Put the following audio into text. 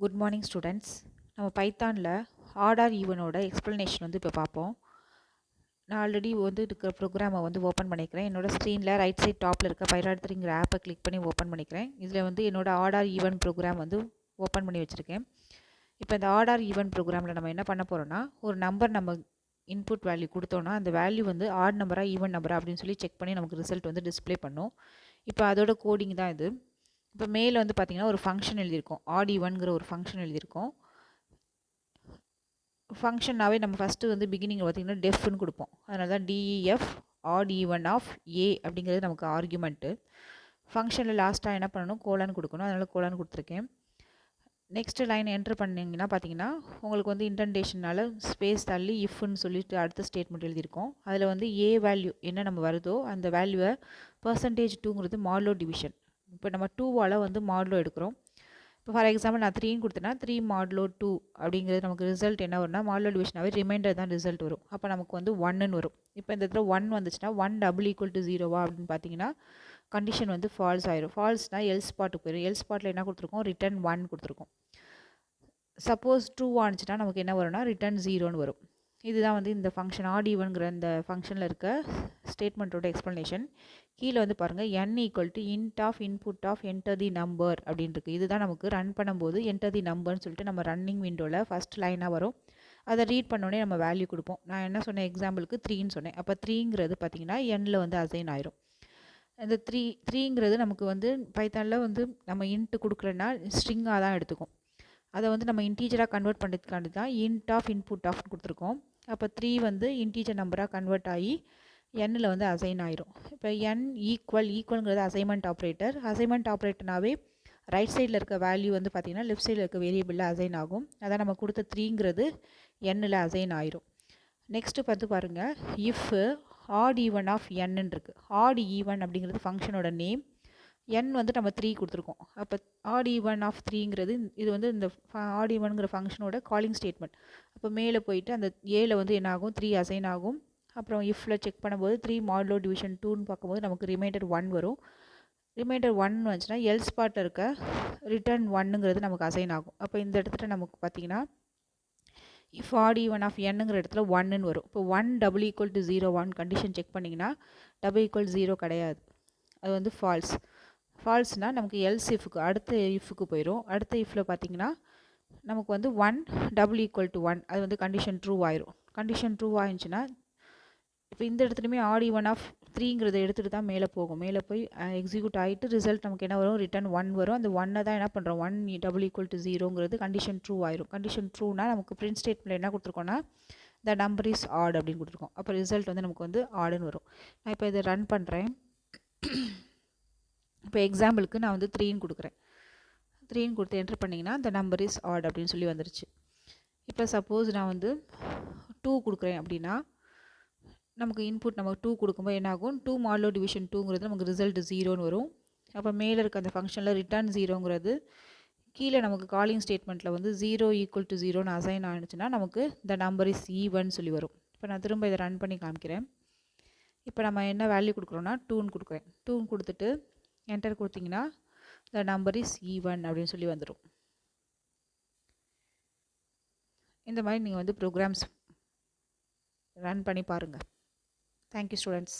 Good morning students. நம்ம பைத்தானில் order ஈவனோட explanation வந்து இப்போ பார்ப்போம். நான் ஆல்ரெடி வந்து இருக்கிற ப்ரோக்ராமை வந்து ஓப்பன் பண்ணிக்கிறேன். என்னோட ஸ்க்ரீனில் ரைட் சைட் டாப்பில் இருக்க பைராட்ரிங்கிற ஆப்பை கிளிக் பண்ணி ஓப்பன் பண்ணிக்கிறேன். இதில் வந்து என்னோட ஆர்டர் ஈவன் ப்ரோக்ராம் வந்து ஓப்பன் பண்ணி வச்சுருக்கேன். இப்போ இந்த ஆர்டர் ஈவன் ப்ரோக்ராமில் நம்ம என்ன பண்ண போகிறோம்னா, ஒரு நம்பர் நம்ம இன்புட் வேல்யூ கொடுத்தோன்னா அந்த வேல்யூ வந்து ஆட் நம்பரா ஈவன் நம்பரா அப்படின்னு சொல்லி செக் பண்ணி நமக்கு ரிசல்ட் வந்து டிஸ்ப்ளே பண்ணும். இப்போ அதோட கோடிங் தான் இது. இப்போ மேலே வந்து பார்த்தீங்கன்னா ஒரு ஃபங்க்ஷன் எழுதியிருக்கோம். ஆட் ஈவன்கிற ஒரு ஃபங்க்ஷன் எழுதியிருக்கோம். ஃபங்க்ஷன்னாவே நம்ம ஃபஸ்ட்டு வந்து பிகினிங்கில் பார்த்தீங்கன்னா டெஃப்னு கொடுப்போம். அதனால தான் டிஇஎஃப் ஆட் ஈவன் ஆஃப் ஏ அப்படிங்கிறது நமக்கு ஆர்குமெண்ட்டு. ஃபங்க்ஷனில் லாஸ்ட்டாக என்ன பண்ணணும், கோலன் கொடுக்கணும். அதனால் கோலன் கொடுத்துருக்கேன். நெக்ஸ்ட் லைன் என்ட்ரு பண்ணிங்கன்னா பார்த்தீங்கன்னா உங்களுக்கு வந்து இன்டென்டேஷனால் ஸ்பேஸ் தள்ளி இஃப்னு சொல்லிட்டு அடுத்த ஸ்டேட்மெண்ட் எழுதியிருக்கோம். அதில் வந்து ஏ வேல்யூ என்ன நம்ம வருதோ அந்த வேல்யூவை %2ங்கிறது மாடுலோ டிவிஷன். இப்போ நம்ம 2வால் வந்து மாடுலோ எடுக்கிறோம். இப்போ ஃபார் எக்ஸாம்பிள் நான் 3ன்னு கொடுத்தேன்னா 3 மாடுலோ 2 அப்படிங்கிறது நமக்கு ரிசல்ட் என்ன வரும்னா மாடுலோ டிவிஷனாகவே ரிமைண்டர் தான் ரிசல்ட் வரும். அப்போ நமக்கு வந்து 1ன்னு வரும். இப்போ இந்த இடத்துல 1 வந்துச்சுன்னா 1 = 0வா அப்படின்னு பார்த்தீங்கன்னா கண்டிஷன் வந்து ஃபால்ஸ் ஆயிரும். ஃபால்ஸ்னால் எல்ஸ் ஸ்பாட்டுக்கு போயிடும். எல்ஸ் ஸ்பாட்டில் என்ன கொடுத்துருக்கோம், ரிட்டர்ன் 1 கொடுத்துருக்கோம். சப்போஸ் ட்ரூ ஆனிச்சுன்னா நமக்கு என்ன வரும்னா ரிட்டர்ன் 0ன்னு வரும். இதுதான் வந்து இந்த ஃபங்க்ஷன் ஆட் ஈவன்கிற இந்த ஃபங்க்ஷனில் இருக்க ஸ்டேட்மெண்ட்டோட எக்ஸ்ப்ளனேஷன். கீழே வந்து பாருங்கள் n = int of input of enter the number அப்படின்னு இருக்குது. இதுதான் நமக்கு ரன் பண்ணும்போது enter the numberன்னு சொல்லிட்டு நம்ம ரன்னிங் விண்டோவில் ஃபஸ்ட் லைனாக வரும். அதை ரீட் பண்ணோடனே நம்ம வேல்யூ கொடுப்போம். நான் என்ன சொன்னேன், எக்ஸாம்பிளுக்கு 3ன்னு சொன்னேன். அப்போ 3ங்கிறது பார்த்தீங்கன்னா n வந்து அசைன் ஆயிரும். இந்த 3ங்கிறது நமக்கு வந்து பைத்தானில் வந்து நம்ம இன்ட்டு கொடுக்கலன்னா ஸ்ட்ரிங்காக தான் எடுத்துக்கும். அதை வந்து நம்ம இன்டீஜராக கன்வெர்ட் பண்ணுறதுக்காண்டி தான் int of input of கொடுத்துருக்கோம். அப்போ 3 வந்து இன்டீஜர் நம்பராக கன்வெர்ட் ஆகி n வந்து அசைன் ஆயிரும். இப்போ n ஈக்குவல்ங்கிறது அசைன்மெண்ட் ஆப்ரேட்டர். அசைன்மெண்ட் ஆப்ரேட்டர்னாவே ரைட் சைடில் இருக்க வேல்யூ வந்து பார்த்திங்கன்னா லெஃப்ட் சைடில் இருக்க வேரியபிளில் அசைன் ஆகும். அதான் நம்ம கொடுத்த 3ங்கிறது n அசைன் ஆயிரும். நெக்ஸ்ட்டு பார்த்து பாருங்கள், if odd even of n இருக்குது. ஆட் ஈவன் அப்படிங்கிறது ஃபங்க்ஷனோட நேம். n வந்து நம்ம 3 கொடுத்துருக்கோம். அப்போ ஆட் ஈவன் ஆஃப் 3ங்கிறது இது வந்து இந்த ஆட் ஈவன்கிற ஃபங்க்ஷனோட காலிங் ஸ்டேட்மெண்ட். அப்போ மேலே போயிட்டு அந்த ஏல வந்து என்ன ஆகும், 3 அசைன் ஆகும். அப்புறம் இஃப்பில் செக் பண்ணும்போது 3 மாடுலோ டிவிஷன் 2ன்னு பார்க்கும்போது நமக்கு ரிமைண்டர் 1 வரும். ரிமைண்டர் 1 வந்துச்சுன்னா எல்ஸ் பார்ட்டில் இருக்க ரிட்டர்ன் 1ங்கிறது நமக்கு அசைன் ஆகும். அப்போ இந்த இடத்துல நமக்கு பார்த்தீங்கன்னா இஃப் ஆட் ஈவன் ஆஃப் nங்கிற இடத்துல 1ன்னு வரும். இப்போ 1 = 0 கண்டிஷன் செக் பண்ணிங்கன்னா = 0 கிடையாது, அது வந்து ஃபால்ஸ். ஃபால்ஸ்னால் நமக்கு எல்ஸ் இஃப்க்கு அடுத்த இஃப்க்கு போயிடும். அடுத்த இஃப்பில் பார்த்தீங்கன்னா நமக்கு வந்து 1 = 1 அது வந்து கண்டிஷன் ட்ரூ ஆயிரும். கண்டிஷன் ட்ரூ ஆயிடுச்சுன்னா இப்போ இந்த இடத்துலையுமே ஆட் ஈவன் ஆஃப் 3ங்கிறத எடுத்துகிட்டு தான் மேலே போகும். மேலே போய் எக்ஸிக்யூட் ஆகிட்டு ரிசல்ட் நமக்கு என்ன வரும், ரிட்டர்ன் 1 வரும். அந்த 1 தான் என்ன பண்ணுறோம், 1 = 0ங்கிறது கண்டிஷன் ட்ரூ ஆயிரும். கண்டிஷன் ட்ரூனா நமக்கு பிரிண்ட் ஸ்டேட்மெண்ட் என்ன கொடுத்துருக்கோன்னா த நம்பர் இஸ் ஆட் அப்படின்னு கொடுத்துருக்கோம். அப்போ ரிசல்ட் வந்து நமக்கு வந்து ஆடுன்னு வரும். நான் இப்போ இதை ரன் பண்ணுறேன். இப்போ எக்ஸாம்பிளுக்கு நான் வந்து 3ன்னு கொடுக்குறேன். 3ன்னு கொடுத்து என்ட்ரு பண்ணிங்கன்னா த நம்பர் இஸ் ஆட் அப்படின்னு சொல்லி வந்துருச்சு. இப்போ சப்போஸ் நான் வந்து 2 கொடுக்குறேன் அப்படின்னா நமக்கு இன்புட் நம்ம 2 கொடுக்கும்போது என்ன ஆகும், 2 மாடுலோ டிவிஷன் 2ங்கிறது நமக்கு ரிசல்ட் 0ன்னு வரும். அப்போ மேலே இருக்க அந்த ஃபங்க்ஷனில் ரிட்டர்ன் 0ங்கிறது கீழே நமக்கு காலிங் ஸ்டேட்மெண்ட்டில் வந்து 0 = 0ன்னு அசைன் ஆனிச்சுன்னா நமக்கு த நம்பர் இஸ் ஈவன் சொல்லி வரும். இப்போ நான் திரும்ப இதை ரன் பண்ணி காமிக்கிறேன். இப்போ நம்ம என்ன வேல்யூ கொடுக்குறோன்னா 2ன்னு கொடுக்குறேன். 2ன்னு கொடுத்துட்டு என்டர் கொடுத்தீங்கன்னா த நம்பர் இஸ் ஈவன் அப்படின்னு சொல்லி வந்துடும். இந்த மாதிரி நீங்கள் வந்து ப்ரோக்ராம்ஸ் ரன் பண்ணி பாருங்கள். Thank you, students.